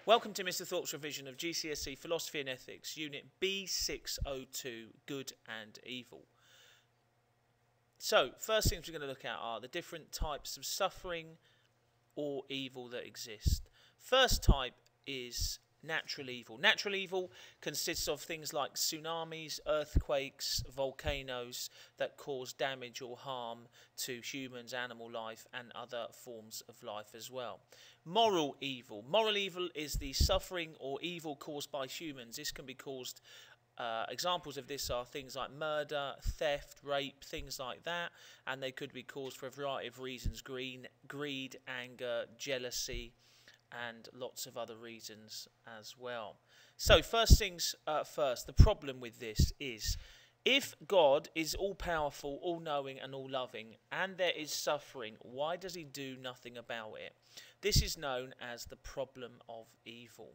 Welcome to Mr. Thorpe's revision of GCSE Philosophy and Ethics, Unit B602, Good and Evil. So, first things we're going to look at are the different types of suffering or evil that exist. First type is natural evil. Natural evil consists of things like tsunamis, earthquakes, volcanoes that cause damage or harm to humans, animal life, and other forms of life as well. Moral evil. Moral evil is the suffering or evil caused by humans. This can be caused, examples of this are things like murder, theft, rape, things like that, and they could be caused for a variety of reasons: greed, anger, jealousy, and lots of other reasons as well. So first things first, the problem with this is, if God is all-powerful, all-knowing and all-loving, and there is suffering, why does he do nothing about it? This is known as the problem of evil.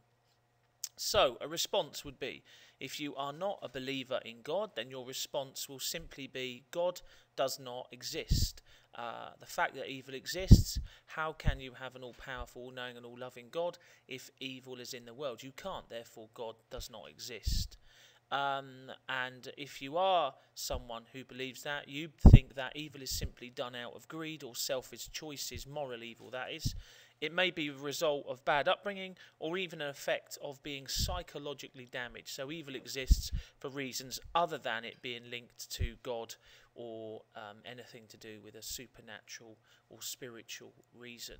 So a response would be, if you are not a believer in God, then your response will simply be, God does not exist. The fact that evil exists, how can you have an all-powerful, all-knowing and all-loving God if evil is in the world? You can't, therefore God does not exist. And if you are someone who believes that, you think that evil is simply done out of greed or selfish choices, moral evil that is. It may be a result of bad upbringing or even an effect of being psychologically damaged. So evil exists for reasons other than it being linked to God or anything to do with a supernatural or spiritual reason.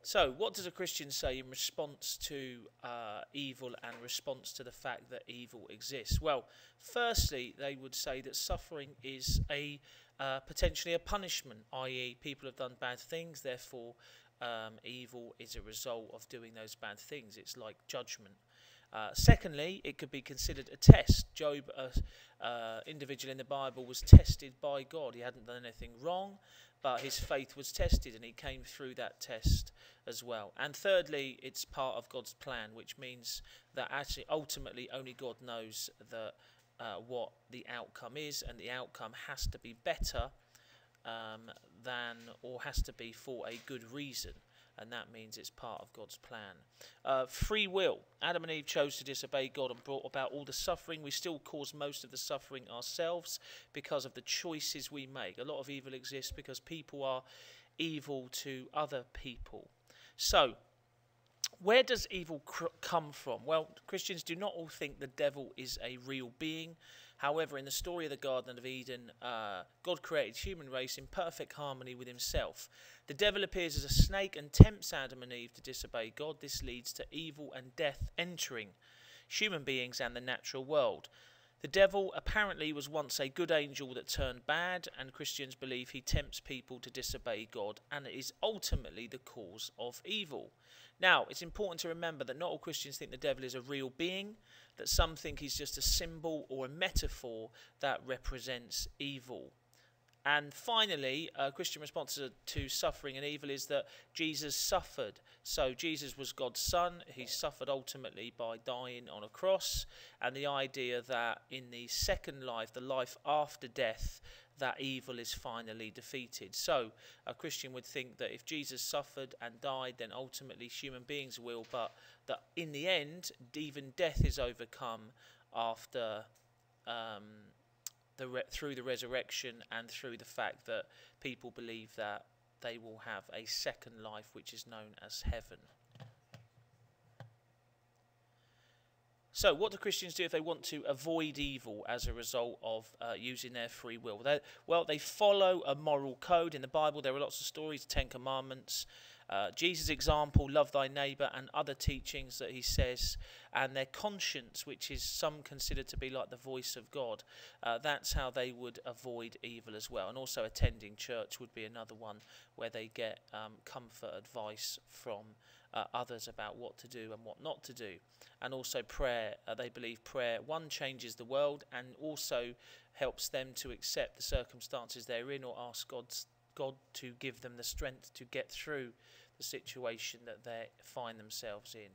So what does a Christian say in response to evil and response to the fact that evil exists? Well, firstly, they would say that suffering is potentially a punishment, i.e. people have done bad things, therefore evil is a result of doing those bad things. It's like judgment. Secondly, it could be considered a test. Job, individual in the Bible, was tested by God. He hadn't done anything wrong, but his faith was tested and he came through that test as well. And thirdly, it's part of God's plan, which means that actually ultimately only God knows what the outcome is, and the outcome has to be better or has to be for a good reason, and that means it's part of God's plan. Free will. Adam and Eve chose to disobey God and brought about all the suffering. We still cause most of the suffering ourselves because of the choices we make. A lot of evil exists because people are evil to other people. So, where does evil come from? Well, Christians do not all think the devil is a real being. However, in the story of the Garden of Eden, God created human race in perfect harmony with himself. The devil appears as a snake and tempts Adam and Eve to disobey God. This leads to evil and death entering human beings and the natural world. The devil apparently was once a good angel that turned bad, and Christians believe he tempts people to disobey God, and it is ultimately the cause of evil. Now, it's important to remember that not all Christians think the devil is a real being, that some think he's just a symbol or a metaphor that represents evil. And finally, a Christian response to suffering and evil is that Jesus suffered. So Jesus was God's son. He suffered ultimately by dying on a cross. And the idea that in the second life, the life after death, that evil is finally defeated. So a Christian would think that if Jesus suffered and died, then ultimately human beings will, but that in the end, even death is overcome after through the resurrection and through the fact that people believe that they will have a second life, which is known as heaven. So what do Christians do if they want to avoid evil as a result of using their free will? Well, they follow a moral code. In the Bible, there are lots of stories, 10 Commandments, Jesus' example, love thy neighbour, and other teachings that he says, and their conscience, which is some consider to be like the voice of God. That's how they would avoid evil as well. And also attending church would be another one where they get comfort, advice from others about what to do and what not to do. And also prayer. They believe prayer, one, changes the world and also helps them to accept the circumstances they're in, or ask God to give them the strength to get through the situation that they find themselves in.